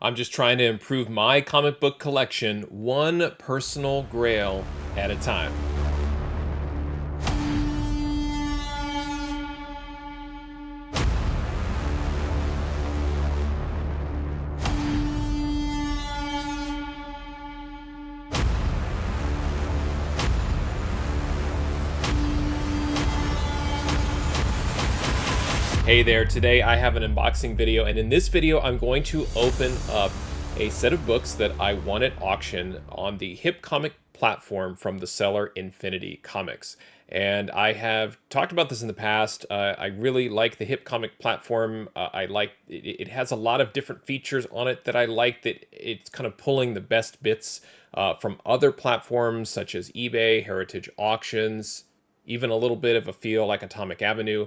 I'm just trying to improve my comic book collection one personal grail at a time. Hey there, today I have an unboxing video, and in this video I'm going to open up a set of books that I won at auction on the HipComic platform from the seller Infinity Comics. And I have talked about this in the past. I really like the HipComic platform. I like it has a lot of different features on it that I like, that it's kind of pulling the best bits from other platforms such as eBay, Heritage Auctions, even a little bit of a feel like Atomic Avenue.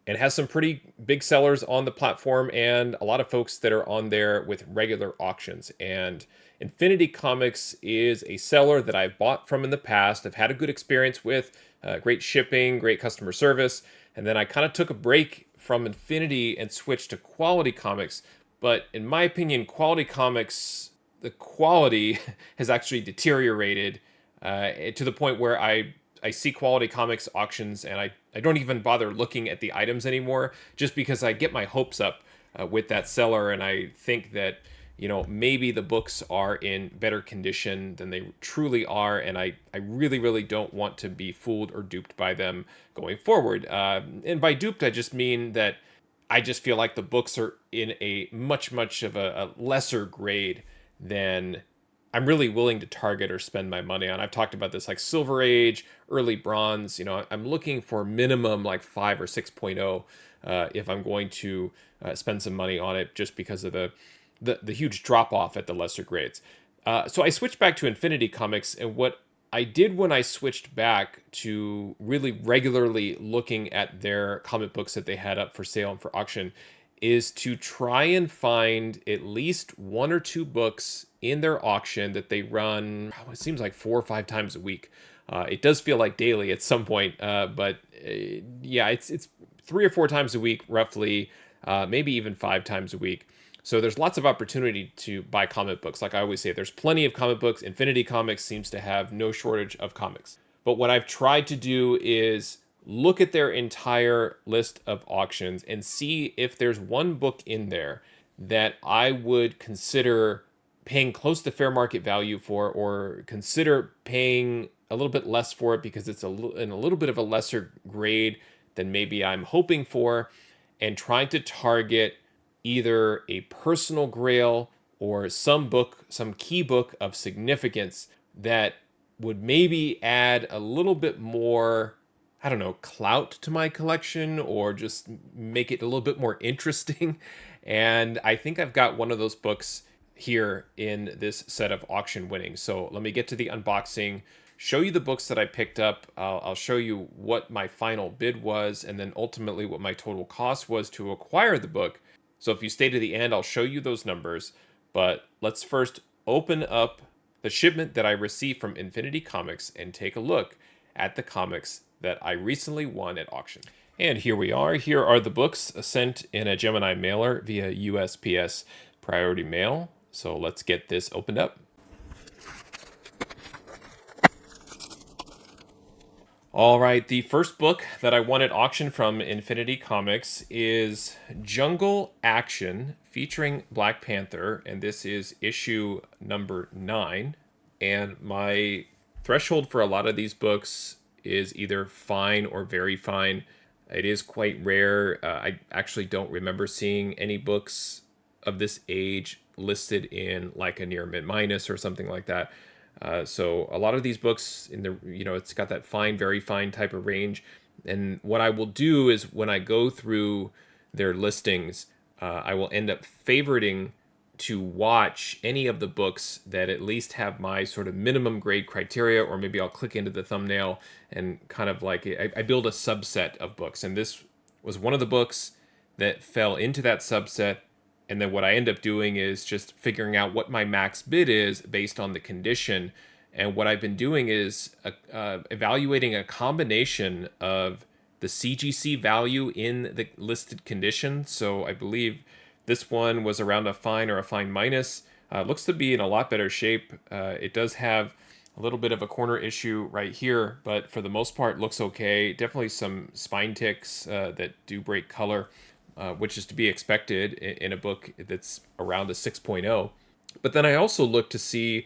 It has some pretty big sellers on the platform and a lot of folks that are on there with regular auctions. And Infinity Comics is a seller that I've bought from in the past. I've had a good experience with, great shipping, great customer service. And then I kind of took a break from Infinity and switched to Quality Comics. But in my opinion, Quality Comics, the quality has actually deteriorated to the point where I see Quality Comics auctions and I don't even bother looking at the items anymore, just because I get my hopes up with that seller, and I think that, you know, maybe the books are in better condition than they truly are, and I really, really don't want to be fooled or duped by them going forward. And by duped, I just mean that I just feel like the books are in a much of a lesser grade than I'm really willing to target or spend my money on. I've talked about this, like Silver Age, early Bronze. You know, I'm looking for minimum like 5 or 6.0 if I'm going to spend some money on it, just because of the huge drop off at the lesser grades. So I switched back to Infinity Comics, and what I did when I switched back to really regularly looking at their comic books that they had up for sale and for auction is to try and find at least one or two books in their auction that they run, it seems like 4 or 5 times a week. It does feel like daily at some point, but yeah, it's 3 or 4 times a week, roughly, maybe even 5 times a week. So there's lots of opportunity to buy comic books. Like I always say, there's plenty of comic books. Infinity Comics seems to have no shortage of comics. But what I've tried to do is look at their entire list of auctions and see if there's one book in there that I would consider paying close to fair market value for, or consider paying a little bit less for it because it's in a little bit of a lesser grade than maybe I'm hoping for, and trying to target either a personal grail or some book, some key book of significance that would maybe add a little bit more, I don't know, clout to my collection, or just make it a little bit more interesting. And I think I've got one of those books here in this set of auction winnings. So let me get to the unboxing, show you the books that I picked up. I'll show you what my final bid was, and then ultimately what my total cost was to acquire the book. So if you stay to the end, I'll show you those numbers. But let's first open up the shipment that I received from Infinity Comics and take a look at the comics that I recently won at auction. And here we are. Here are the books sent in a Gemini mailer via USPS priority mail. So let's get this opened up. All right, the first book that I won at auction from Infinity Comics is Jungle Action, featuring Black Panther, and this is issue number 9. And my threshold for a lot of these books is either fine or very fine. It is quite rare. I actually don't remember seeing any books of this age listed in like a near mid minus or something like that. So a lot of these books in the, you know, it's got that fine, very fine type of range. And what I will do is when I go through their listings, I will end up favoriting to watch any of the books that at least have my sort of minimum grade criteria, or maybe I'll click into the thumbnail and kind of like, I build a subset of books. And this was one of the books that fell into that subset. And then what I end up doing is just figuring out what my max bid is based on the condition. And what I've been doing is evaluating a combination of the CGC value in the listed condition. So I believe This one was around a fine or a fine minus. Looks to be in a lot better shape. It does have a little bit of a corner issue right here, but for the most part looks okay. Definitely some spine ticks that do break color, which is to be expected in a book that's around a 6.0. But then I also look to see,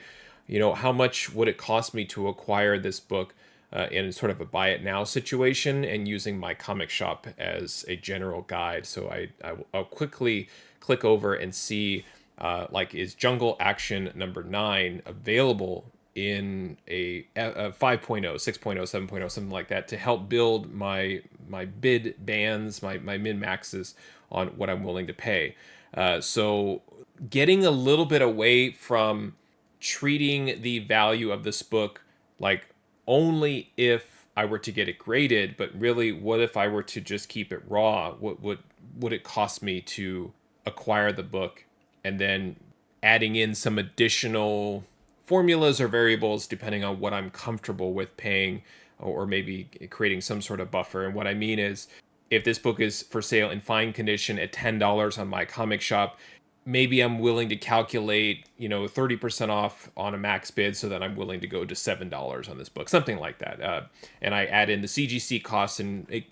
how much would it cost me to acquire this book in sort of a buy it now situation, and using my comic shop as a general guide. So I'll quickly click over and see, is Jungle Action number 9 available in a 5.0, 6.0, 7.0, something like that, to help build my bid bands, my min maxes on what I'm willing to pay. So getting a little bit away from treating the value of this book like only if I were to get it graded, but really, what if I were to just keep it raw? What would it cost me to acquire the book, and then adding in some additional formulas or variables depending on what I'm comfortable with paying, or maybe creating some sort of buffer. And what I mean is, if this book is for sale in fine condition at $10 on my comic shop, maybe I'm willing to calculate, 30% off on a max bid, so that I'm willing to go to $7 on this book, something like that. And I add in the CGC costs, and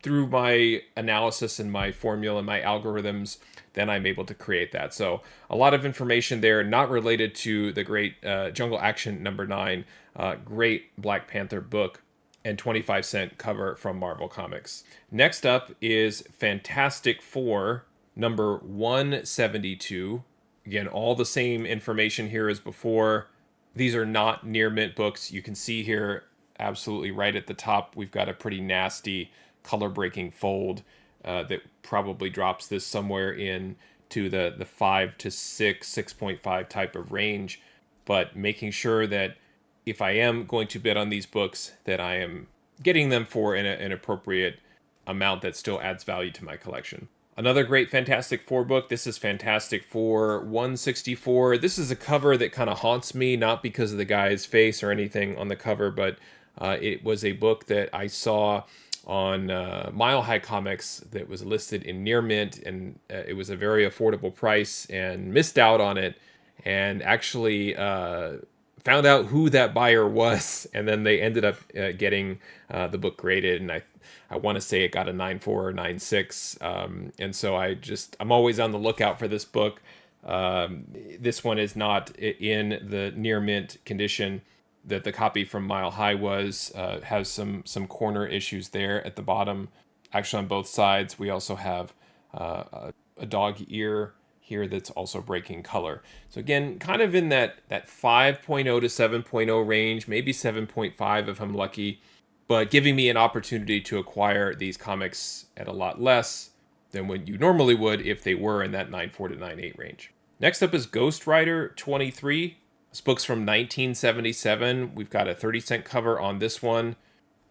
through my analysis and my formula and my algorithms, then I'm able to create that. So a lot of information there, not related to the great Jungle Action number 9, great Black Panther book, and 25-cent cover from Marvel Comics. Next up is Fantastic Four number 172. Again, all the same information here as before. These are not near mint books. You can see here, absolutely right at the top, we've got a pretty nasty color breaking fold that probably drops this somewhere in to the 5 to 6, 6.5 type of range. But making sure that if I am going to bid on these books, that I am getting them for an appropriate amount that still adds value to my collection. Another great Fantastic Four book. This is Fantastic Four 164. This is a cover that kind of haunts me, not because of the guy's face or anything on the cover, but it was a book that I saw on Mile High Comics that was listed in near mint, and it was a very affordable price, and missed out on it, and actually found out who that buyer was, and then they ended up getting the book graded, and I want to say it got a 9.4 or 9.6, and so I'm always on the lookout for this book. This one is not in the near mint condition that the copy from Mile High was. Has some corner issues there at the bottom. Actually, on both sides, we also have a dog ear here that's also breaking color. So again, kind of in that 5.0 to 7.0 range, maybe 7.5 if I'm lucky, but giving me an opportunity to acquire these comics at a lot less than what you normally would if they were in that 9.4 to 9.8 range. Next up is Ghost Rider 23. This book's from 1977. We've got a 30-cent cover on this one.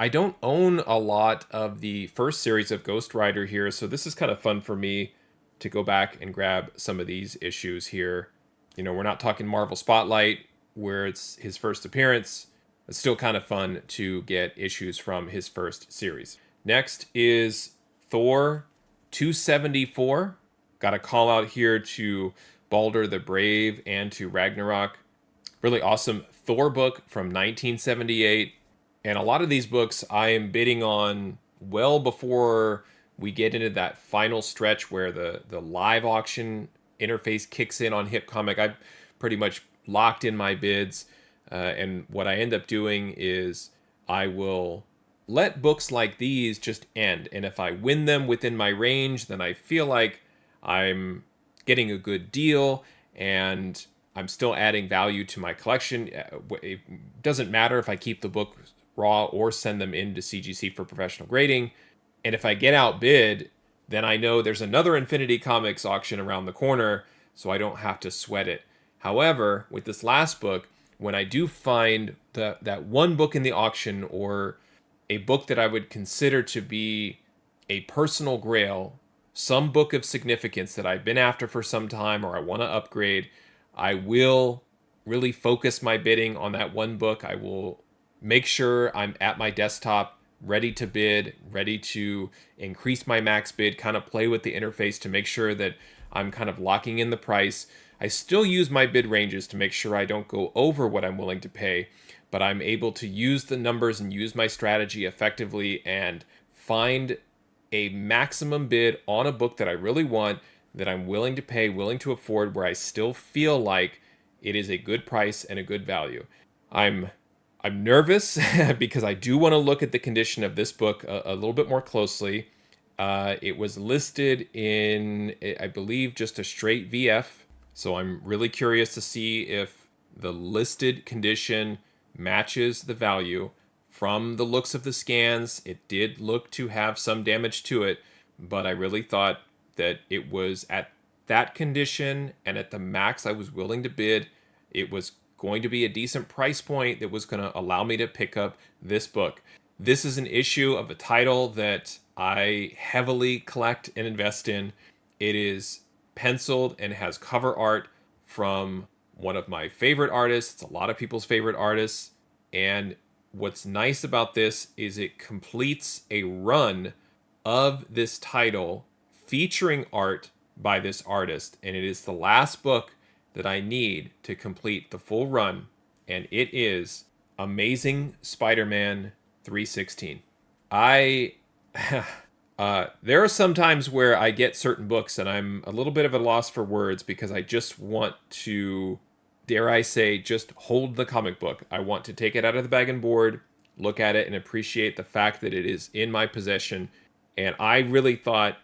I don't own a lot of the first series of Ghost Rider here, so this is kind of fun for me to go back and grab some of these issues here. We're not talking Marvel Spotlight, where it's his first appearance. It's still kind of fun to get issues from his first series. Next is Thor 274. Got a call out here to Balder the Brave and to Ragnarok. Really awesome Thor book from 1978. And a lot of these books I am bidding on well before we get into that final stretch where the live auction interface kicks in on HipComic. I've pretty much locked in my bids. And what I end up doing is I will let books like these just end. And if I win them within my range, then I feel like I'm getting a good deal and I'm still adding value to my collection. It doesn't matter if I keep the book raw or send them into CGC for professional grading. And if I get outbid, then I know there's another Infinity Comics auction around the corner, so I don't have to sweat it. However, with this last book, when I do find that one book in the auction, or a book that I would consider to be a personal grail, some book of significance that I've been after for some time, or I want to upgrade, I will really focus my bidding on that one book. I will make sure I'm at my desktop, ready to bid, ready to increase my max bid, kind of play with the interface to make sure that I'm kind of locking in the price. I still use my bid ranges to make sure I don't go over what I'm willing to pay, but I'm able to use the numbers and use my strategy effectively and find a maximum bid on a book that I really want, that I'm willing to pay, willing to afford, where I still feel like it is a good price and a good value. I'm I'm nervous because I do want to look at the condition of this book a little bit more closely. It was listed in, I believe, just a straight VF. So I'm really curious to see if the listed condition matches the value. From the looks of the scans, it did look to have some damage to it, but I really thought that it was at that condition and at the max I was willing to bid. It was going to be a decent price point that was going to allow me to pick up this book. This is an issue of a title that I heavily collect and invest in. It is penciled and has cover art from one of my favorite artists. It's a lot of people's favorite artists. And what's nice about this is it completes a run of this title featuring art by this artist. And it is the last book that I need to complete the full run. And it is Amazing Spider-Man 316. I there are some times where I get certain books and I'm a little bit of a loss for words because I just want to, dare I say, just hold the comic book. I want to take it out of the bag and board, look at it, and appreciate the fact that it is in my possession. And I really thought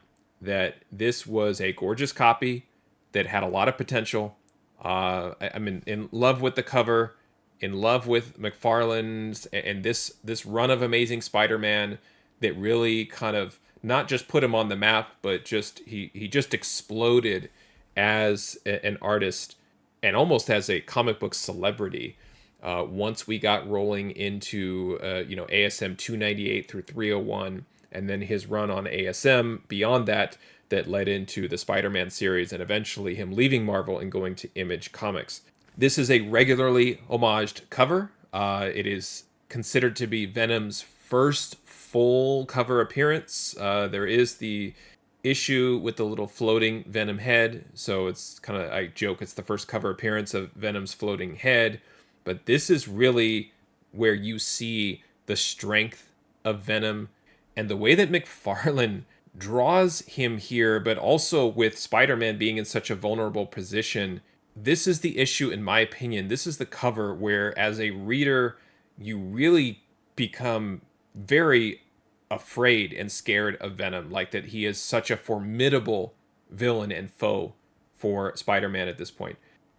that this was a gorgeous copy that had a lot of potential. I'm in love with the cover, in love with McFarlane's and this run of Amazing Spider-Man that really kind of not just put him on the map, but just he just exploded as an artist and almost as a comic book celebrity. Once we got rolling into ASM 298 through 301, and then his run on ASM beyond that, that led into the Spider-Man series and eventually him leaving Marvel and going to Image Comics. This is a regularly homaged cover. It is considered to be Venom's first full cover appearance. There is the issue with the little floating Venom head, so it's kind of, I joke, it's the first cover appearance of Venom's floating head, but this is really where you see the strength of Venom and the way that McFarlane draws him here, but also with Spider-Man being in such a vulnerable position. This is the issue, in my opinion. This is the cover where, as a reader, you really become very afraid and scared of Venom, like that he is such a formidable villain and foe for Spider-Man at this point.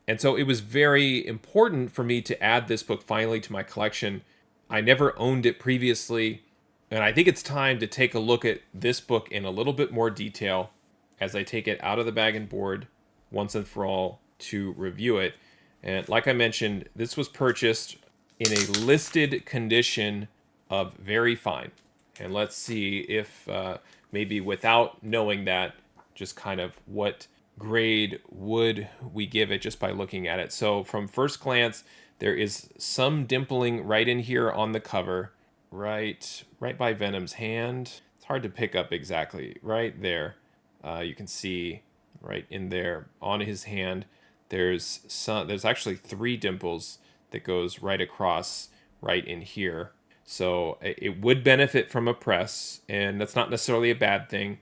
And so it was very important for me to add this book finally to my collection. I never owned it previously, and I think it's time to take a look at this book in a little bit more detail as I take it out of the bag and board once and for all to review it. And like I mentioned, this was purchased in a listed condition of very fine. And let's see if maybe without knowing that, just kind of what grade would we give it just by looking at it. So from first glance, there is some dimpling right in here on the cover, right by Venom's hand. It's hard to pick up exactly. Right there, you can see right in there on his hand. There's actually 3 dimples that goes right across right in here. So it would benefit from a press, and that's not necessarily a bad thing.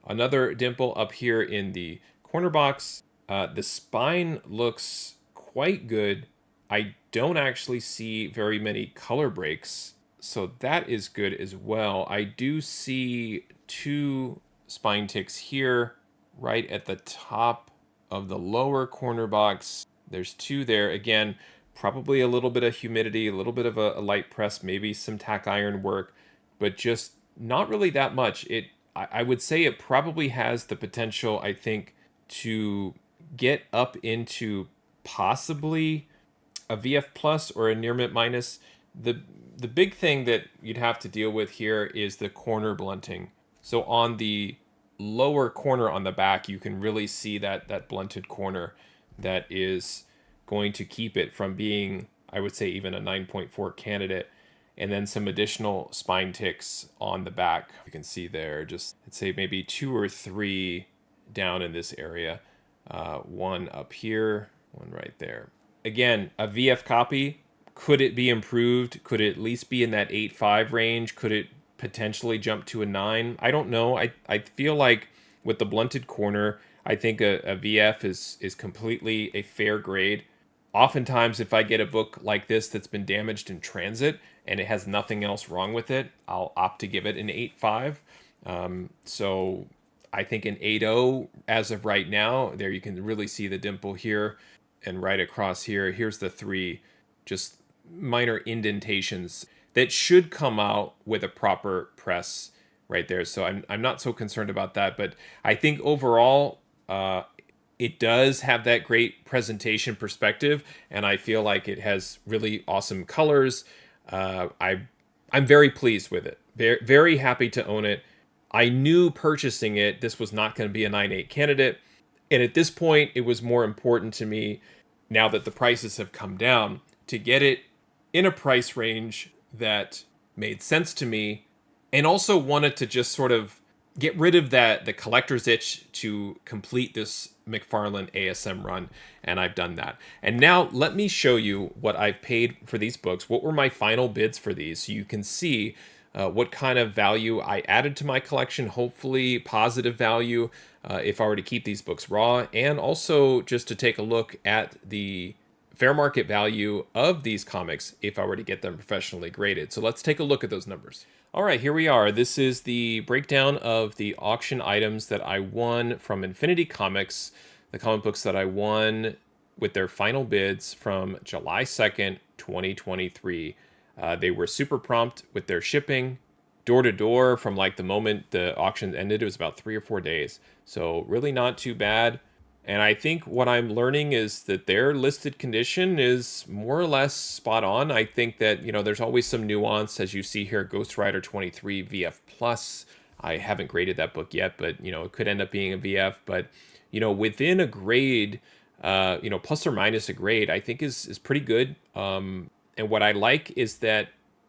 Another dimple up here in the corner box. The spine looks quite good. I don't actually see very many color breaks, so that is good as well. I do see 2 spine ticks here, right at the top of the lower corner box. There's 2 there. Again, probably a little bit of humidity, a little bit of a light press, maybe some tack iron work, but just not really that much. I would say it probably has the potential, I think, to get up into possibly a VF plus or a near mint minus. The big thing that you'd have to deal with here is the corner blunting. So on the lower corner on the back, you can really see that blunted corner that is going to keep it from being, I would say, even a 9.4 candidate. And then some additional spine ticks on the back. You can see there, just, I'd say maybe 2 or 3 down in this area. One up here, one right there. Again, a VF copy. Could it be improved? Could it at least be in that 8.5 range? Could it potentially jump to a 9? I don't know. I feel like with the blunted corner, I think a VF is completely a fair grade. Oftentimes, if I get a book like this that's been damaged in transit and it has nothing else wrong with it, I'll opt to give it an 8.5. So I think an 8.0 as of right now. There you can really see the dimple here, and right across here. Here's the 3, just minor indentations that should come out with a proper press right there. So I'm not so concerned about that, but I think overall, it does have that great presentation perspective, and I feel like it has really awesome colors. I'm very pleased with it. Very, very happy to own it. I knew purchasing it, this was not going to be a 9.8 candidate. And at this point, it was more important to me, now that the prices have come down, to get it in a price range that made sense to me, and also wanted to just sort of get rid of the collector's itch to complete this McFarlane ASM run, and I've done that. And now let me show you what I've paid for these books. What were my final bids for these, so you can see what kind of value I added to my collection, hopefully positive value if I were to keep these books raw, and also just to take a look at the fair market value of these comics if I were to get them professionally graded. So let's take a look at those numbers. All right, here we are. This is the breakdown of the auction items that I won from Infinity Comics, the comic books that I won with their final bids from July 2nd, 2023. They were super prompt with their shipping, door to door from like the moment the auction ended. It was about 3 or 4 days. So really not too bad. And I think what I'm learning is that their listed condition is more or less spot on. I think that, there's always some nuance, as you see here, Ghost Rider 23 VF Plus. I haven't graded that book yet, but, it could end up being a VF. But, within a grade, plus or minus a grade, I think is pretty good. And what I like is that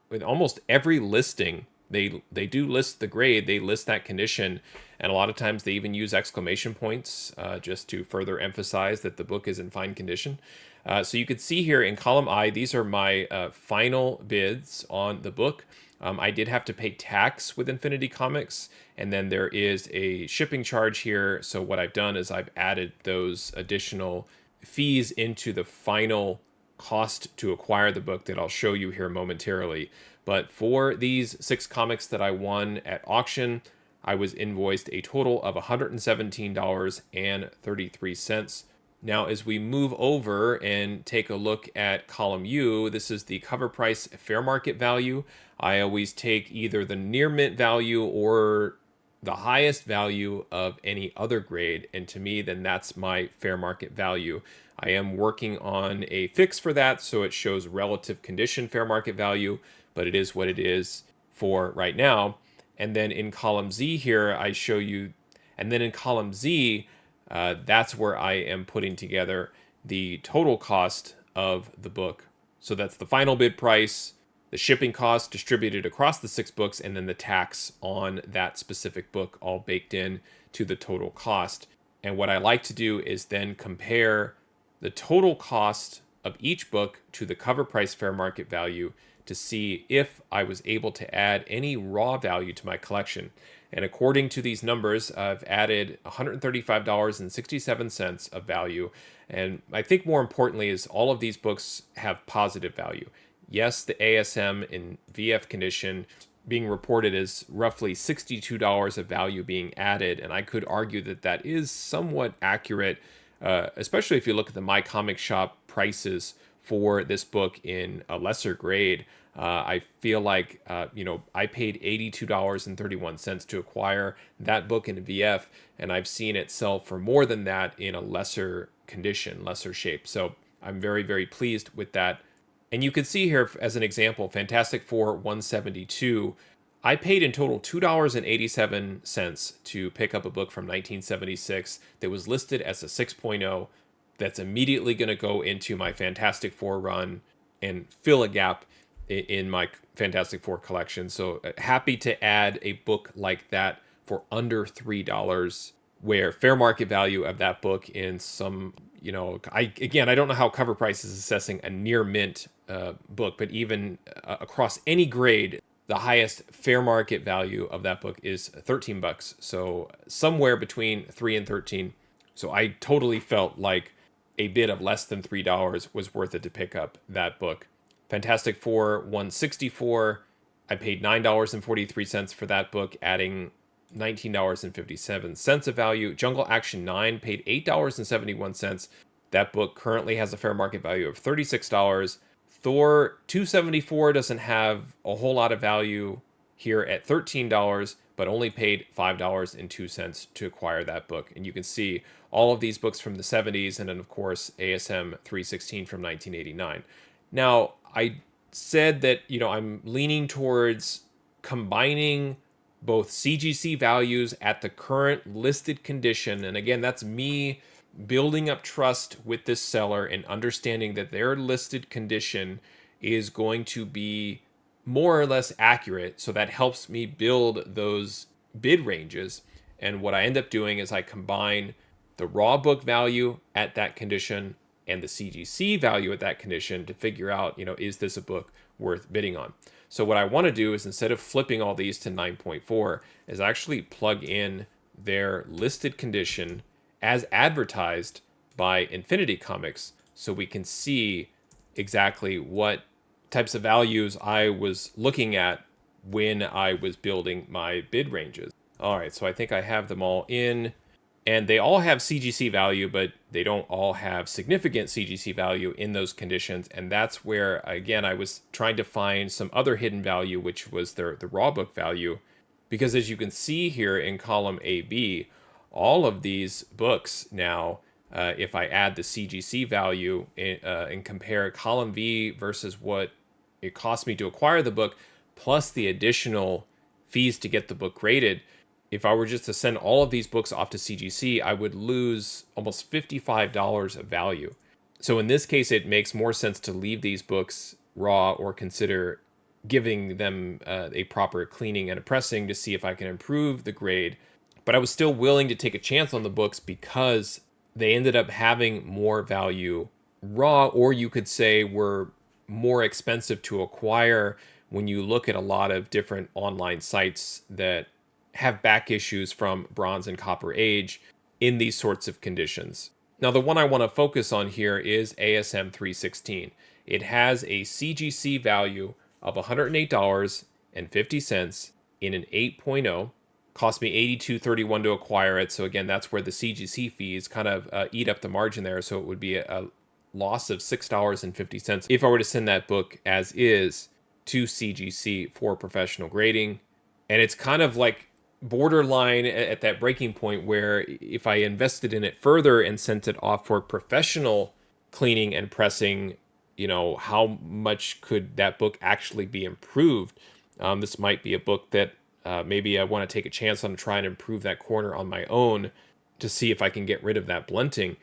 with almost every listing, they do list the grade, they list that condition, and a lot of times they even use exclamation points just to further emphasize that the book is in fine condition. So you can see here in column I, these are my final bids on the book. I did have to pay tax with Infinity Comics, and then there is a shipping charge here. So what I've done is I've added those additional fees into the final cost to acquire the book that I'll show you here momentarily. But for these 6 comics that I won at auction, I was invoiced a total of $117.33. Now, as we move over and take a look at column U, this is the cover price fair market value. I always take either the near mint value or the highest value of any other grade, and to me, then that's my fair market value. I am working on a fix for that, so it shows relative condition fair market value, but it is what it is for right now. And then in column Z here, I show you, and then in column Z, that's where I am putting together the total cost of the book. So that's the final bid price, the shipping cost distributed across the 6 books, and then the tax on that specific book all baked in to the total cost. And what I like to do is then compare the total cost of each book to the cover price fair market value to see if I was able to add any raw value to my collection. And according to these numbers, I've added $135.67 of value. And I think more importantly is all of these books have positive value. Yes, the ASM in VF condition being reported as roughly $62 of value being added. And I could argue that that is somewhat accurate, especially if you look at the My Comic Shop prices for this book in a lesser grade. I feel like, I paid $82.31 to acquire that book in a VF, and I've seen it sell for more than that in a lesser condition, lesser shape. So I'm very, very pleased with that. And you can see here, as an example, Fantastic Four 172. I paid in total $2.87 to pick up a book from 1976 that was listed as a 6.0. That's immediately going to go into my Fantastic Four run and fill a gap in my Fantastic Four collection. So happy to add a book like that for under $3 where fair market value of that book in some, I don't know how Cover Price is assessing a near mint book, but even across any grade, the highest fair market value of that book is $13. So somewhere between 3 and 13. So I totally felt like a bid of less than $3 was worth it to pick up that book. Fantastic Four 164. I paid $9.43 for that book, adding $19.57 of value. Jungle Action 9 paid $8.71. That book currently has a fair market value of $36. Thor 274 doesn't have a whole lot of value here at $13, but only paid $5.02 to acquire that book. And you can see all of these books from the 70s, and then, of course, ASM 316 from 1989. Now, I said that, I'm leaning towards combining both CGC values at the current listed condition. And again, that's me building up trust with this seller and understanding that their listed condition is going to be more or less accurate. So that helps me build those bid ranges. And what I end up doing is I combine the raw book value at that condition and the CGC value at that condition to figure out, is this a book worth bidding on? So what I want to do is, instead of flipping all these to 9.4, is actually plug in their listed condition as advertised by Infinity Comics, so we can see exactly what types of values I was looking at when I was building my bid ranges. All right, so I think I have them all in. And they all have CGC value, but they don't all have significant CGC value in those conditions. And that's where, again, I was trying to find some other hidden value, which was the raw book value. Because as you can see here in column AB, all of these books now, if I add the CGC value and compare column V versus what it cost me to acquire the book, plus the additional fees to get the book graded, if I were just to send all of these books off to CGC, I would lose almost $55 of value. So in this case, it makes more sense to leave these books raw or consider giving them a proper cleaning and a pressing to see if I can improve the grade. But I was still willing to take a chance on the books because they ended up having more value raw, or you could say were more expensive to acquire when you look at a lot of different online sites that have back issues from Bronze and Copper Age in these sorts of conditions. Now, the one I want to focus on here is ASM 316. It has a CGC value of $108.50 in an 8.0. Cost me $82.31 to acquire it. So again, that's where the CGC fees kind of eat up the margin there. So it would be a loss of $6.50 if I were to send that book as is to CGC for professional grading. And it's kind of like borderline at that breaking point where if I invested in it further and sent it off for professional cleaning and pressing, how much could that book actually be improved? This might be a book that maybe I want to take a chance on to try and improve that corner on my own to see if I can get rid of that blunting.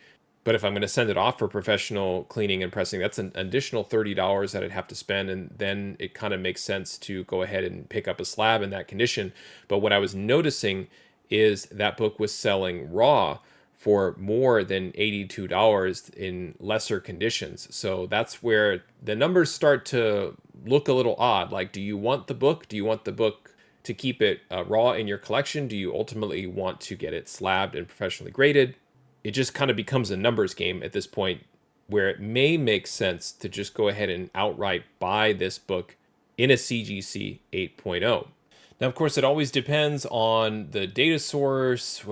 But if I'm going to send it off for professional cleaning and pressing, that's an additional $30 that I'd have to spend. And then it kind of makes sense to go ahead and pick up a slab in that condition. But what I was noticing is that book was selling raw for more than $82 in lesser conditions. So that's where the numbers start to look a little odd. Like, do you want the book? Do you want the book to keep it raw in your collection? Do you ultimately want to get it slabbed and professionally graded? It just kind of becomes a numbers game at this point, where it may make sense to just go ahead and outright buy this book in a CGC 8.0. Now, of course, it always depends on the data source,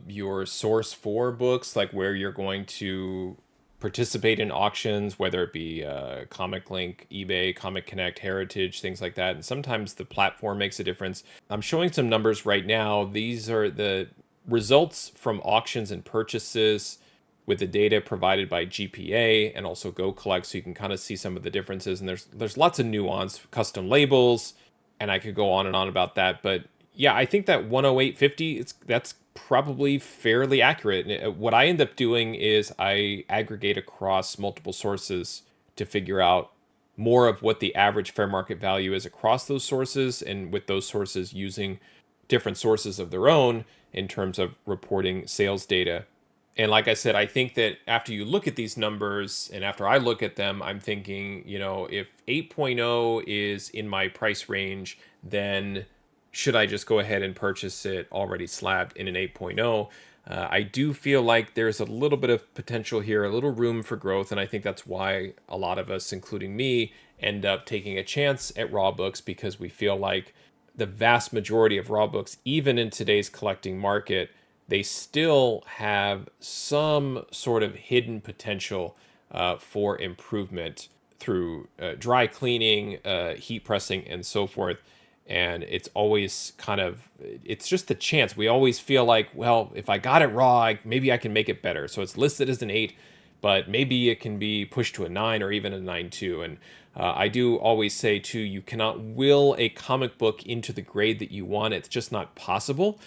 your source for books, like where you're going to participate in auctions, whether it be Comic Link, eBay, Comic Connect, Heritage, things like that. And sometimes the platform makes a difference. I'm showing some numbers right now. These are the results from auctions and purchases with the data provided by GPA and also Go Collect, so you can kind of see some of the differences. And there's lots of nuance, custom labels, and I could go on and on about that. But yeah, I think that 108.50, that's probably fairly accurate. What I end up doing is I aggregate across multiple sources to figure out more of what the average fair market value is across those sources, and with those sources using different sources of their own in terms of reporting sales data. And like I said, I think that after you look at these numbers and after I look at them, I'm thinking, if 8.0 is in my price range, then should I just go ahead and purchase it already slabbed in an 8.0? I do feel like there's a little bit of potential here, a little room for growth, and I think that's why a lot of us, including me, end up taking a chance at raw books, because we feel like the vast majority of raw books, even in today's collecting market, they still have some sort of hidden potential for improvement through dry cleaning, heat pressing, and so forth. And it's always it's just the chance. We always feel like, well, if I got it raw, maybe I can make it better. So it's listed as an 8, but maybe it can be pushed to a 9 or even a 9.2. And I do always say, too, you cannot will a comic book into the grade that you want. It's just not possible.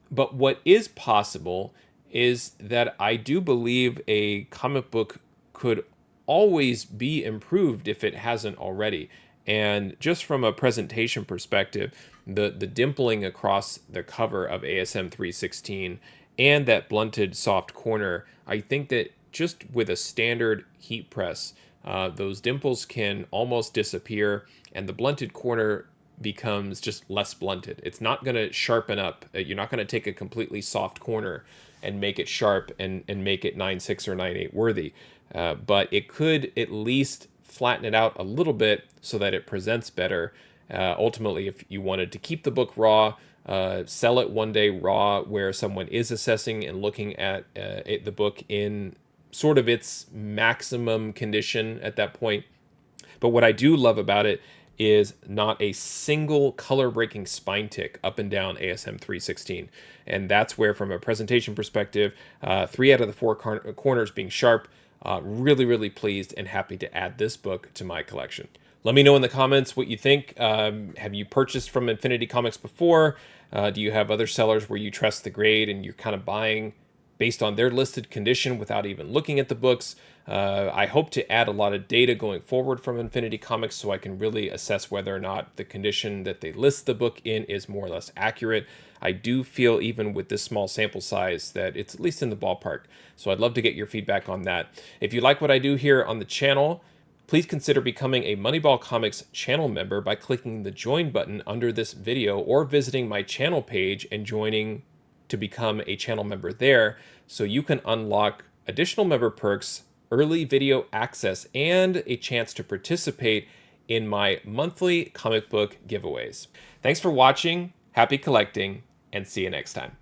But what is possible is that I do believe a comic book could always be improved if it hasn't already. And just from a presentation perspective, the dimpling across the cover of ASM 316 and that blunted soft corner, I think that just with a standard heat press, those dimples can almost disappear, and the blunted corner becomes just less blunted. It's not going to sharpen up. You're not going to take a completely soft corner and make it sharp and make it 9.6 or 9.8 worthy. But it could at least flatten it out a little bit so that it presents better. Ultimately, if you wanted to keep the book raw, sell it one day raw, where someone is assessing and looking at the book in sort of its maximum condition at that point. But what I do love about it is not a single color breaking spine tick up and down ASM 316. And that's where, from a presentation perspective, 3 out of the 4 corners being sharp, really, really pleased and happy to add this book to my collection. Let me know in the comments what you think. Have you purchased from Infinity Comics before? Do you have other sellers where you trust the grade and you're kind of buying based on their listed condition without even looking at the books? I hope to add a lot of data going forward from Infinity Comics so I can really assess whether or not the condition that they list the book in is more or less accurate. I do feel, even with this small sample size, that it's at least in the ballpark. So I'd love to get your feedback on that. If you like what I do here on the channel, please consider becoming a Moneyball Comics channel member by clicking the join button under this video, or visiting my channel page and joining to become a channel member there, so you can unlock additional member perks, early video access, and a chance to participate in my monthly comic book giveaways. Thanks for watching, happy collecting, and see you next time.